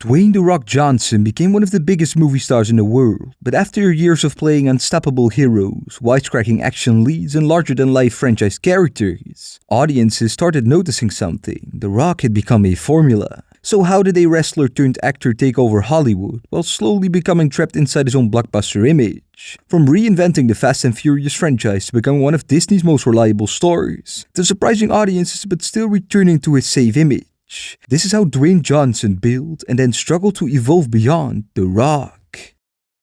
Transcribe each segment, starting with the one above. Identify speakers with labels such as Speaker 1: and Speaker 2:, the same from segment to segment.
Speaker 1: Dwayne "The Rock" Johnson became one of the biggest movie stars in the world, but after years of playing unstoppable heroes, wisecracking action leads, and larger-than-life franchise characters, audiences started noticing something. The Rock had become a formula. So how did a wrestler-turned-actor take over Hollywood while slowly becoming trapped inside his own blockbuster image? From reinventing the Fast and Furious franchise to becoming one of Disney's most reliable stars, to surprising audiences but still returning to his safe image. This is how Dwayne Johnson built and then struggled to evolve beyond The Rock.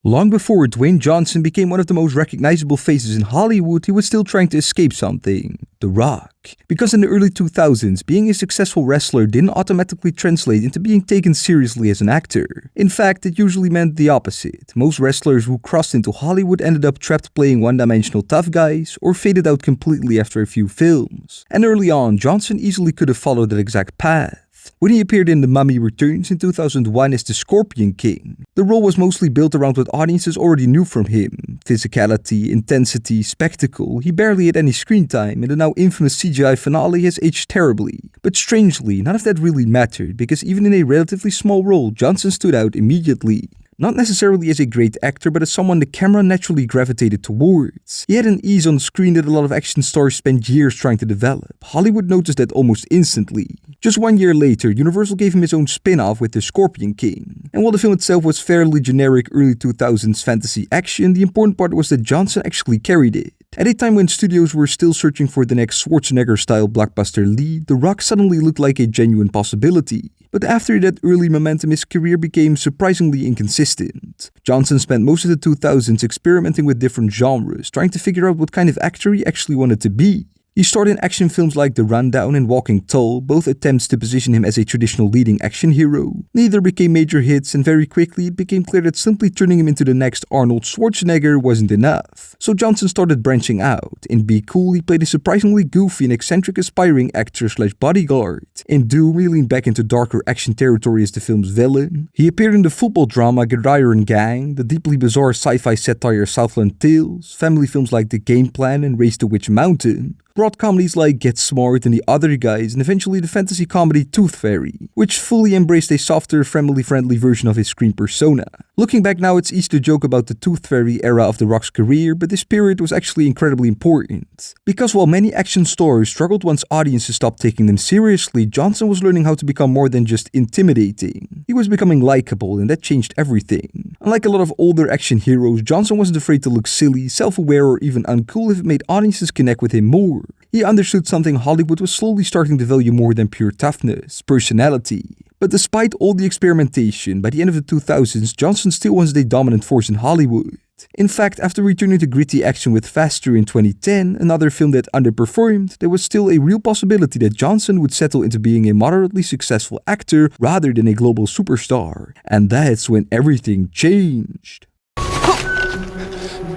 Speaker 1: Long before Dwayne Johnson became one of the most recognizable faces in Hollywood, he was still trying to escape something: The Rock. Because in the early 2000s, being a successful wrestler didn't automatically translate into being taken seriously as an actor. In fact, it usually meant the opposite. Most wrestlers who crossed into Hollywood ended up trapped playing one-dimensional tough guys or faded out completely after a few films. And early on, Johnson easily could have followed that exact path. When he appeared in The Mummy Returns in 2001 as the Scorpion King, the role was mostly built around what audiences already knew from him: physicality, intensity, spectacle. He barely had any screen time, and the now infamous CGI finale has aged terribly. But strangely, none of that really mattered, because even in a relatively small role, Johnson stood out immediately. Not necessarily as a great actor, but as someone the camera naturally gravitated towards. He had an ease on screen that a lot of action stars spent years trying to develop. Hollywood noticed that almost instantly. Just 1 year later, Universal gave him his own spin-off with The Scorpion King. And while the film itself was fairly generic early 2000s fantasy action, the important part was that Johnson actually carried it. At a time when studios were still searching for the next Schwarzenegger-style blockbuster lead, The Rock suddenly looked like a genuine possibility. But after that early momentum, his career became surprisingly inconsistent. Johnson spent most of the 2000s experimenting with different genres, trying to figure out what kind of actor he actually wanted to be. He starred in action films like The Rundown and Walking Tall, both attempts to position him as a traditional leading action hero. Neither became major hits, and very quickly it became clear that simply turning him into the next Arnold Schwarzenegger wasn't enough. So Johnson started branching out. In Be Cool, he played a surprisingly goofy and eccentric aspiring actor/bodyguard. In Doom, he leaned back into darker action territory as the film's villain. He appeared in the football drama Gridiron Gang, the deeply bizarre sci-fi satire Southland Tales, family films like The Game Plan and Race to Witch Mountain, broad comedies like Get Smart and The Other Guys, and eventually the fantasy comedy Tooth Fairy, which fully embraced a softer, family-friendly version of his screen persona. Looking back now, it's easy to joke about the Tooth Fairy era of The Rock's career, but this period was actually incredibly important. Because while many action stars struggled once audiences stopped taking them seriously, Johnson was learning how to become more than just intimidating. He was becoming likable, and that changed everything. Unlike a lot of older action heroes, Johnson wasn't afraid to look silly, self-aware, or even uncool if it made audiences connect with him more. He understood something Hollywood was slowly starting to value more than pure toughness: personality. But despite all the experimentation, by the end of the 2000s, Johnson still wasn't a dominant force in Hollywood. In fact, after returning to gritty action with Faster in 2010, another film that underperformed, there was still a real possibility that Johnson would settle into being a moderately successful actor rather than a global superstar. And that's when everything changed.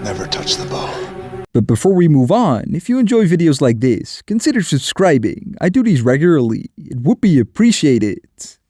Speaker 2: Never touch the bow.
Speaker 1: But before we move on, if you enjoy videos like this, consider subscribing. I do these regularly. It would be appreciated.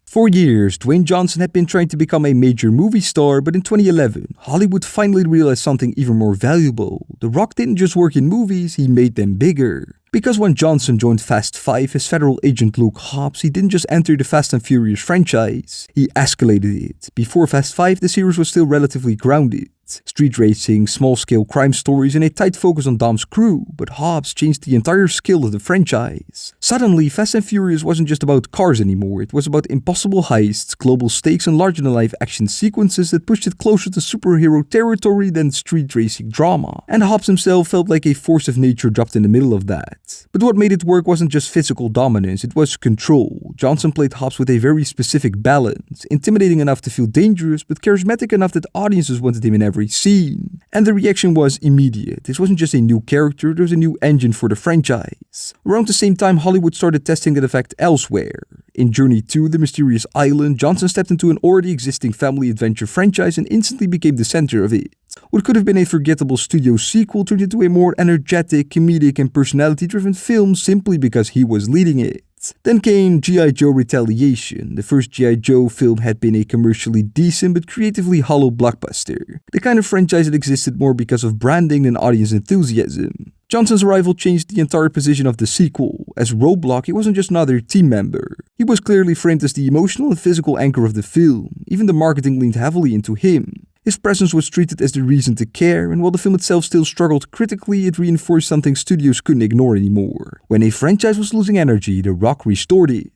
Speaker 1: For years, Dwayne Johnson had been trying to become a major movie star, but in 2011, Hollywood finally realized something even more valuable. The Rock didn't just work in movies, he made them bigger. Because when Johnson joined Fast 5 as federal agent Luke Hobbs, he didn't just enter the Fast and Furious franchise, he escalated it. Before Fast 5, the series was still relatively grounded. Street racing, small-scale crime stories, and a tight focus on Dom's crew, but Hobbs changed the entire scale of the franchise. Suddenly, Fast and Furious wasn't just about cars anymore, it was about impossible heists, global stakes, and larger-than-life action sequences that pushed it closer to superhero territory than street racing drama. And Hobbs himself felt like a force of nature dropped in the middle of that. But what made it work wasn't just physical dominance, it was control. Johnson played Hobbs with a very specific balance, intimidating enough to feel dangerous, but charismatic enough that audiences wanted him in every scene. And the reaction was immediate. This wasn't just a new character, there was a new engine for the franchise. Around the same time, Hollywood started testing that effect elsewhere. In Journey 2, The Mysterious Island, Johnson stepped into an already existing family adventure franchise and instantly became the center of it. What could have been a forgettable studio sequel turned into a more energetic, comedic, and personality-driven film simply because he was leading it. Then came G.I. Joe Retaliation. The first G.I. Joe film had been a commercially decent but creatively hollow blockbuster. The kind of franchise that existed more because of branding than audience enthusiasm. Johnson's arrival changed the entire position of the sequel. As Roadblock, he wasn't just another team member. He was clearly framed as the emotional and physical anchor of the film. Even the marketing leaned heavily into him. His presence was treated as the reason to care, and while the film itself still struggled critically, it reinforced something studios couldn't ignore anymore. When a franchise was losing energy, The Rock restored it.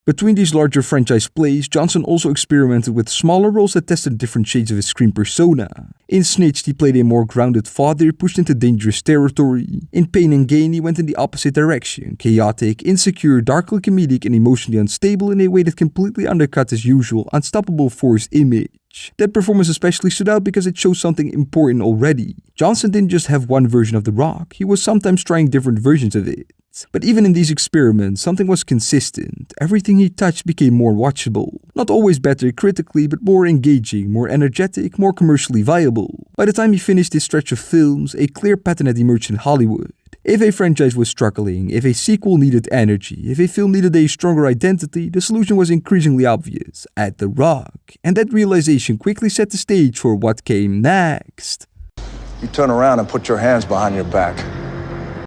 Speaker 1: Between these larger franchise plays, Johnson also experimented with smaller roles that tested different shades of his screen persona. In Snitched, he played a more grounded father pushed into dangerous territory. In Pain and Gain, he went in the opposite direction, chaotic, insecure, darkly comedic, and emotionally unstable in a way that completely undercut his usual unstoppable force image. That performance especially stood out because it shows something important already. Johnson didn't just have one version of The Rock, he was sometimes trying different versions of it. But even in these experiments, something was consistent. Everything he touched became more watchable. Not always better critically, but more engaging, more energetic, more commercially viable. By the time he finished his stretch of films, a clear pattern had emerged in Hollywood. If a franchise was struggling, if a sequel needed energy, if a film needed a stronger identity, the solution was increasingly obvious: add The Rock. And that realization quickly set the stage for what came next.
Speaker 2: You turn around and put your hands behind your back.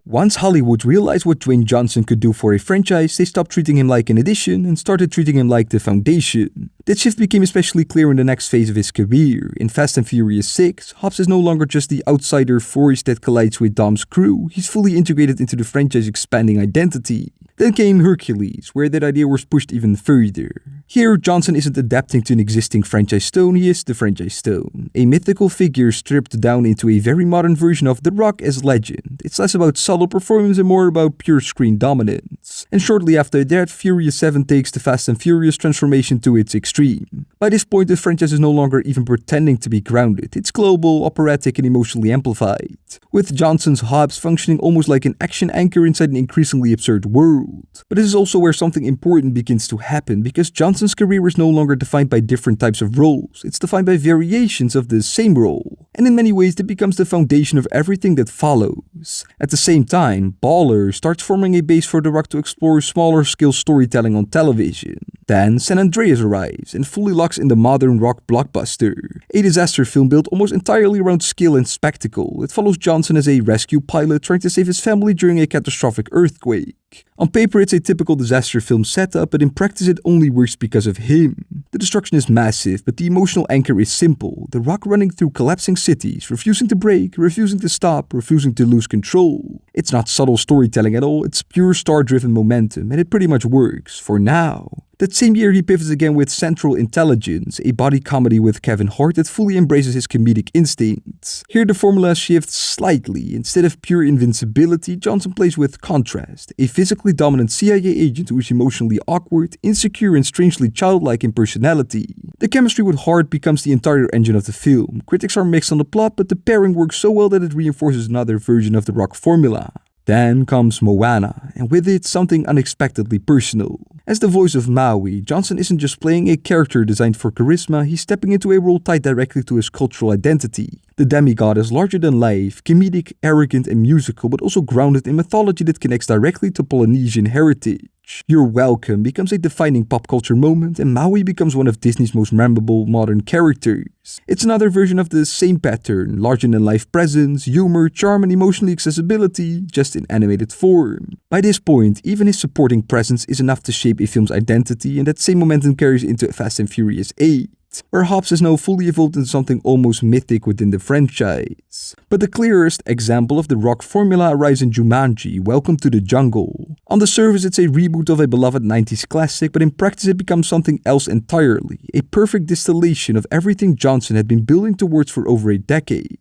Speaker 1: Once Hollywood realized what Dwayne Johnson could do for a franchise, they stopped treating him like an addition and started treating him like the foundation. That shift became especially clear in the next phase of his career. In Fast and Furious 6, Hobbs is no longer just the outsider force that collides with Dom's crew, he's fully integrated into the franchise's expanding identity. Then came Hercules, where that idea was pushed even further. Here, Johnson isn't adapting to an existing franchise stone, he is the franchise stone. A mythical figure stripped down into a very modern version of The Rock as legend. It's less about subtle performance and more about pure screen dominance. And shortly after that, Furious 7 takes the Fast and Furious transformation to its extreme. By this point, the franchise is no longer even pretending to be grounded. It's global, operatic, and emotionally amplified. With Johnson's Hobbs functioning almost like an action anchor inside an increasingly absurd world. But this is also where something important begins to happen, because Johnson's career is no longer defined by different types of roles, it's defined by variations of the same role. And in many ways, that becomes the foundation of everything that follows. At the same time, Baller starts forming a base for The Rock to explore smaller scale storytelling on television. Then, San Andreas arrives and fully locks in the modern rock blockbuster. A disaster film built almost entirely around skill and spectacle. It follows Johnson as a rescue pilot trying to save his family during a catastrophic earthquake. On paper, it's a typical disaster film setup, but in practice it only works because of him. The destruction is massive, but the emotional anchor is simple. The Rock running through collapsing cities, refusing to break, refusing to stop, refusing to lose control. It's not subtle storytelling at all, it's pure star-driven momentum, and it pretty much works, for now. That same year, he pivots again with Central Intelligence, a body comedy with Kevin Hart that fully embraces his comedic instincts. Here, the formula shifts slightly. Instead of pure invincibility, Johnson plays with contrast, a physically dominant CIA agent who is emotionally awkward, insecure, and strangely childlike in personality. The chemistry with Hart becomes the entire engine of the film. Critics are mixed on the plot, but the pairing works so well that it reinforces another version of the Rock formula. Then comes Moana, and with it, something unexpectedly personal. As the voice of Maui, Johnson isn't just playing a character designed for charisma, he's stepping into a role tied directly to his cultural identity. The demigod is larger than life, comedic, arrogant, and musical, but also grounded in mythology that connects directly to Polynesian heritage. You're Welcome becomes a defining pop culture moment, and Maui becomes one of Disney's most memorable modern characters. It's another version of the same pattern, larger-than-life presence, humor, charm, and emotional accessibility, just in animated form. By this point, even his supporting presence is enough to shape a film's identity, and that same momentum carries into Fast and Furious 8. Where Hobbs is now fully evolved into something almost mythic within the franchise. But the clearest example of the Rock formula arrives in Jumanji, Welcome to the Jungle. On the surface, it's a reboot of a beloved 90s classic, but in practice it becomes something else entirely, a perfect distillation of everything Johnson had been building towards for over a decade.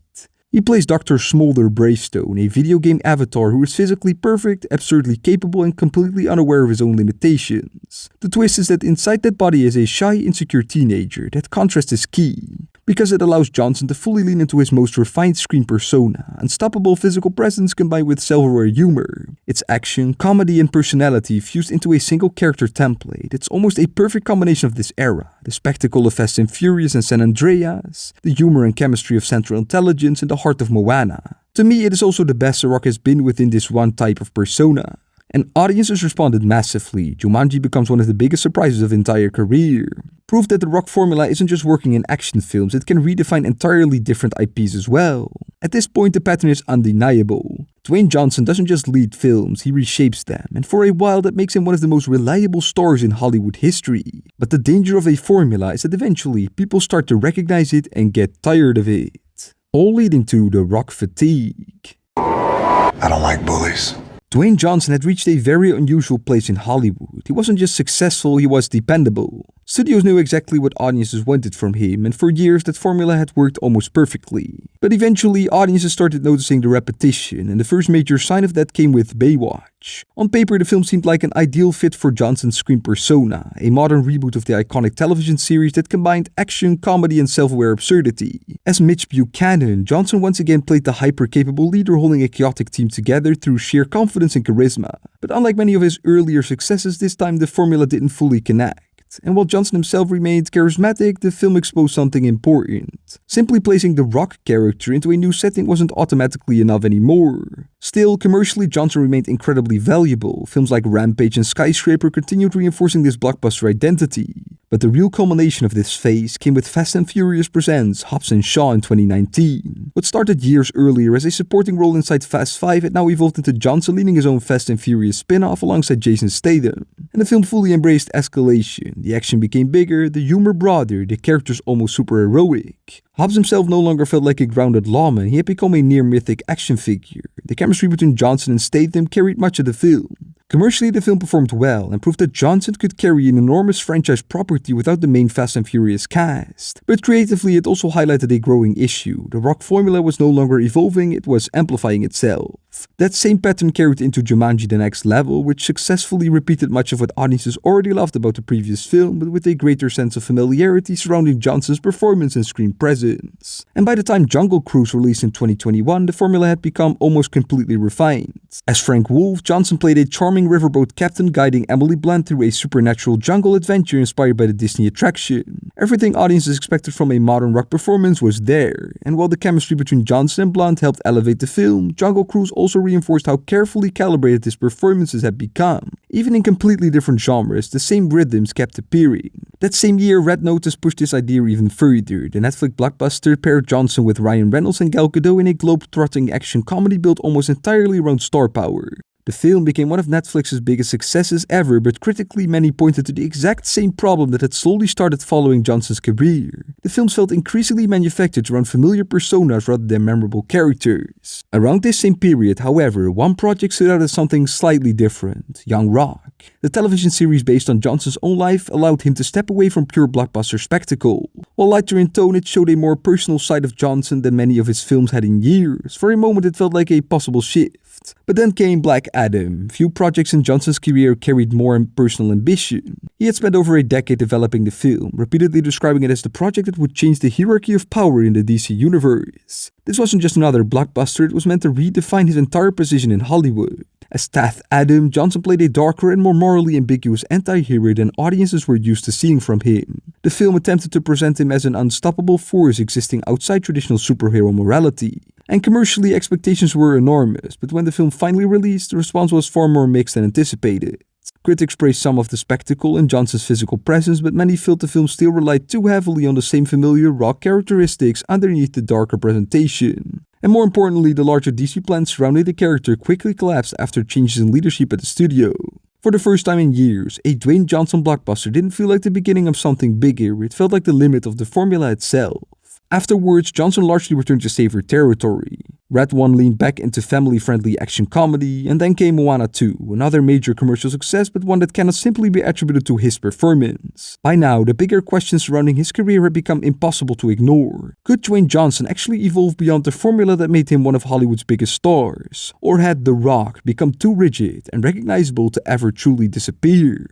Speaker 1: He plays Dr. Smolder Bravestone, a video game avatar who is physically perfect, absurdly capable, and completely unaware of his own limitations. The twist is that inside that body is a shy, insecure teenager. That contrast is key, because it allows Johnson to fully lean into his most refined screen persona, unstoppable physical presence combined with self-aware humor. It's action, comedy, and personality fused into a single character template. It's almost a perfect combination of this era, the spectacle of Fast and Furious and San Andreas, the humor and chemistry of Central Intelligence, and the heart of Moana. To me, it is also the best The Rock has been within this one type of persona. And audiences responded massively. Jumanji becomes one of the biggest surprises of his entire career. Proof that the Rock formula isn't just working in action films, it can redefine entirely different IPs as well. At this point, the pattern is undeniable. Dwayne Johnson doesn't just lead films, he reshapes them, and for a while that makes him one of the most reliable stars in Hollywood history. But the danger of a formula is that eventually people start to recognize it and get tired of it. All leading to the Rock fatigue.
Speaker 2: I don't like bullies.
Speaker 1: Dwayne Johnson had reached a very unusual place in Hollywood. He wasn't just successful, he was dependable. Studios knew exactly what audiences wanted from him, and for years that formula had worked almost perfectly. But eventually, audiences started noticing the repetition, and the first major sign of that came with Baywatch. On paper, the film seemed like an ideal fit for Johnson's screen persona, a modern reboot of the iconic television series that combined action, comedy, and self-aware absurdity. As Mitch Buchanan, Johnson once again played the hyper-capable leader holding a chaotic team together through sheer confidence and charisma. But unlike many of his earlier successes, this time the formula didn't fully connect. And while Johnson himself remained charismatic, the film exposed something important. Simply placing the Rock character into a new setting wasn't automatically enough anymore. Still, commercially, Johnson remained incredibly valuable. Films like Rampage and Skyscraper continued reinforcing this blockbuster identity. But the real culmination of this phase came with Fast and Furious Presents Hobbs and Shaw in 2019. What started years earlier as a supporting role inside Fast 5 had now evolved into Johnson leading his own Fast and Furious spin-off alongside Jason Statham. And the film fully embraced escalation. The action became bigger, the humor broader, the characters almost super-heroic. Hobbs himself no longer felt like a grounded lawman, he had become a near-mythic action figure. The chemistry between Johnson and Statham carried much of the film. Commercially, the film performed well and proved that Johnson could carry an enormous franchise property without the main Fast and Furious cast. But creatively, it also highlighted a growing issue. The Rock formula was no longer evolving, it was amplifying itself. That same pattern carried into Jumanji: The Next Level, which successfully repeated much of what audiences already loved about the previous film, but with a greater sense of familiarity surrounding Johnson's performance and screen presence. And by the time Jungle Cruise released in 2021, the formula had become almost completely refined. As Frank Wolf, Johnson played a charming riverboat captain guiding Emily Blunt through a supernatural jungle adventure inspired by the Disney attraction. Everything audiences expected from a modern Rock performance was there, and while the chemistry between Johnson and Blunt helped elevate the film, Jungle Cruise also reinforced how carefully calibrated his performances had become. Even in completely different genres, the same rhythms kept appearing. That same year, Red Notice pushed this idea even further. The Netflix blockbuster paired Johnson with Ryan Reynolds and Gal Gadot in a globe-trotting action comedy built almost entirely around star power. The film became one of Netflix's biggest successes ever, but critically many pointed to the exact same problem that had slowly started following Johnson's career. The films felt increasingly manufactured around familiar personas rather than memorable characters. Around this same period, however, one project stood out as something slightly different: Young Rock. The television series based on Johnson's own life allowed him to step away from pure blockbuster spectacle. While lighter in tone, it showed a more personal side of Johnson than many of his films had in years. For a moment, it felt like a possible shift. But then came Black Adam. Few projects in Johnson's career carried more personal ambition. He had spent over a decade developing the film, repeatedly describing it as the project that would change the hierarchy of power in the DC universe. This wasn't just another blockbuster, it was meant to redefine his entire position in Hollywood. As Tath Adam, Johnson played a darker and more morally ambiguous anti-hero than audiences were used to seeing from him. The film attempted to present him as an unstoppable force existing outside traditional superhero morality. And commercially, expectations were enormous, but when the film finally released, the response was far more mixed than anticipated. Critics praised some of the spectacle and Johnson's physical presence, but many felt the film still relied too heavily on the same familiar Rock characteristics underneath the darker presentation. And more importantly, the larger DC plan surrounding the character quickly collapsed after changes in leadership at the studio. For the first time in years, a Dwayne Johnson blockbuster didn't feel like the beginning of something bigger, it felt like the limit of the formula itself. Afterwards, Johnson largely returned to safer territory. Red 1 leaned back into family-friendly action comedy, and then came Moana 2, another major commercial success but one that cannot simply be attributed to his performance. By now, the bigger questions surrounding his career had become impossible to ignore. Could Dwayne Johnson actually evolve beyond the formula that made him one of Hollywood's biggest stars? Or had The Rock become too rigid and recognizable to ever truly disappear?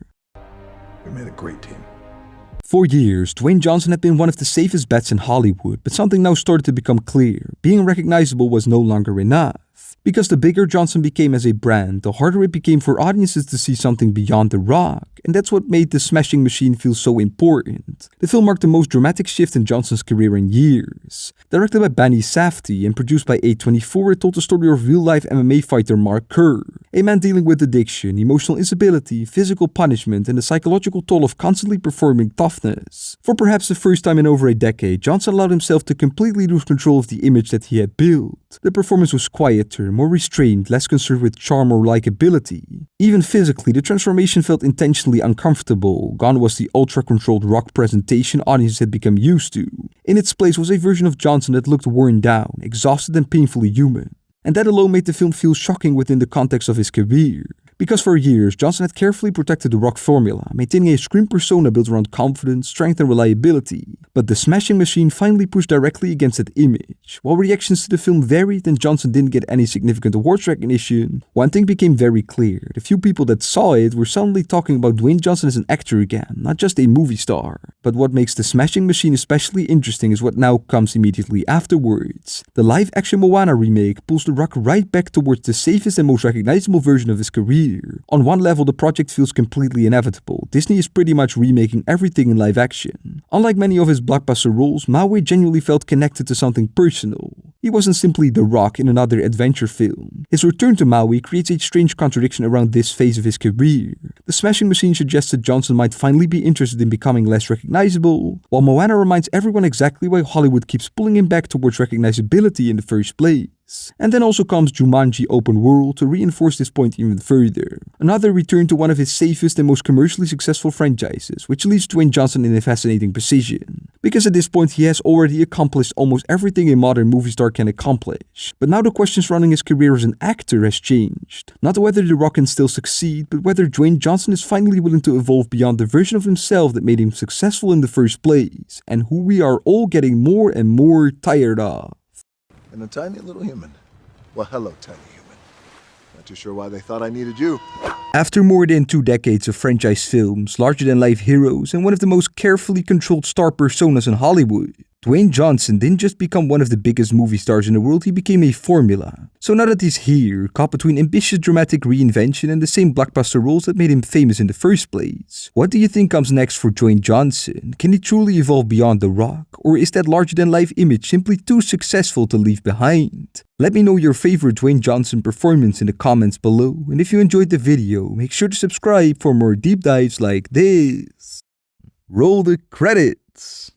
Speaker 2: We made a great team.
Speaker 1: For years, Dwayne Johnson had been one of the safest bets in Hollywood, but something now started to become clear. Being recognizable was no longer enough. Because the bigger Johnson became as a brand, the harder it became for audiences to see something beyond The Rock, and that's what made The Smashing Machine feel so important. The film marked the most dramatic shift in Johnson's career in years. Directed by Benny Safdie and produced by A24, it told the story of real-life MMA fighter Mark Kerr, a man dealing with addiction, emotional instability, physical punishment, and the psychological toll of constantly performing toughness. For perhaps the first time in over a decade, Johnson allowed himself to completely lose control of the image that he had built. The performance was quieter, more restrained, less concerned with charm or likability. Even physically, the transformation felt intentionally uncomfortable. Gone was the ultra-controlled Rock presentation audiences had become used to. In its place was a version of Johnson that looked worn down, exhausted and painfully human. And that alone made the film feel shocking within the context of his career. Because for years, Johnson had carefully protected the Rock formula, maintaining a screen persona built around confidence, strength, and reliability. But The Smashing Machine finally pushed directly against that image. While reactions to the film varied and Johnson didn't get any significant awards recognition, one thing became very clear. The few people that saw it were suddenly talking about Dwayne Johnson as an actor again, not just a movie star. But what makes The Smashing Machine especially interesting is what now comes immediately afterwards. The live-action Moana remake pulls The Rock right back towards the safest and most recognizable version of his career. On one level, the project feels completely inevitable. Disney is pretty much remaking everything in live action. Unlike many of his blockbuster roles, Maui genuinely felt connected to something personal. He wasn't simply The Rock in another adventure film. His return to Maui creates a strange contradiction around this phase of his career. The Smashing Machine suggested Johnson might finally be interested in becoming less recognizable, while Moana reminds everyone exactly why Hollywood keeps pulling him back towards recognizability in the first place. And then also comes Jumanji Open World to reinforce this point even further. Another return to one of his safest and most commercially successful franchises, which leaves Dwayne Johnson in a fascinating position. Because at this point he has already accomplished almost everything a modern movie star can accomplish. But now the question surrounding his career as an actor has changed. Not whether The Rock can still succeed, but whether Dwayne Johnson is finally willing to evolve beyond the version of himself that made him successful in the first place, and who we are all getting more and more tired of.
Speaker 2: And a tiny little human. Well, hello, tiny human. Not too sure why they thought I needed you.
Speaker 1: After more than 2 decades of franchise films, larger-than-life heroes, and one of the most carefully controlled star personas in Hollywood, Dwayne Johnson didn't just become one of the biggest movie stars in the world, he became a formula. So now that he's here, caught between ambitious dramatic reinvention and the same blockbuster roles that made him famous in the first place, what do you think comes next for Dwayne Johnson? Can he truly evolve beyond The Rock? Or is that larger-than-life image simply too successful to leave behind? Let me know your favorite Dwayne Johnson performance in the comments below, and if you enjoyed the video, make sure to subscribe for more deep dives like this. Roll the credits!